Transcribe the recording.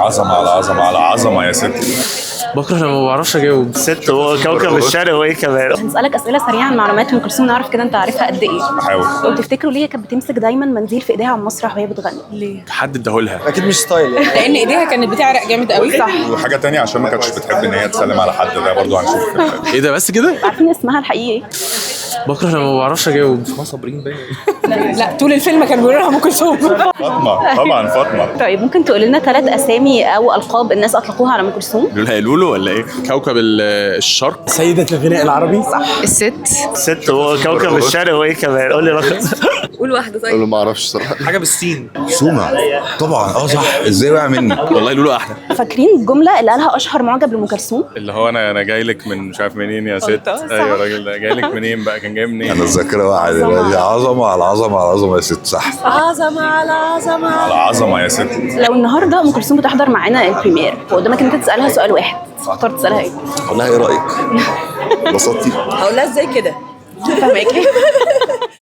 عظمه على عظمه على عظمه يا ست. بكره لما ما بعرفش اجاوب. ست هو كوكب الشرق وايه كمان. هنسألك أسئلة سريعة عن معلومات أم كلثوم، نعرف كده أنت عارفها قد إيه. بحاول. لو تفتكروا ليه كانت بتمسك دايما منديل في إيديها على المسرح وهي بتغني؟ ليه؟ حد اداهولها. اكيد مش ستايل يعني. لان ايديها كانت بتعرق جامد قوي. صح. وحاجه تانية عشان ما كانتش بتحب ان هي تسلم على حد، ده برضو هنشوف. ايه ده بس كده؟ عارفين اسمها الحقيقي إيه؟ بكره لما ما بعرفش اجاوب. اسمها صابرين باين. لا طول الفيلم كان بيقول لها ام كلثوم. فاطمه، طبعا فاطمه. طيب ممكن تقول لنا 3 أسامي أو ألقاب الناس أطلقوها على أم كلثوم؟ لولها لولو ولا ايه؟ كوكب الشرق. سيدة الغناء العربي. صح. الست. ست هو كوكب الشرق وايه كمان. قول لي رقم. قول واحده طيب. اقول له ما اعرفش صراحه. حاجه بالسين. سومه طبعا. صح. ازاي وقع مني؟ والله لولو احلى. فاكرين الجملة اللي قالها أشهر معجب لأم كلثوم؟ اللي هو انا جاي لك من مش عارف منين يا ست. ايوه الراجل ده جاي لك منين بقى، كان جاي منين؟ انا الذاكره واقعه دلوقتي. عظمه على عظمه على عظمه يا ست. صح. عظمه على عظمه. على عظمه يا ست. لو النهارده أم كلثوم بتحضر معانا البريمير وقدامك إن أنت تسألها سؤال واحد، تختار تسألها إيه؟ والله ايه رايك؟ انبسطتي؟ هقول لها ازاي كده. فاهماكي؟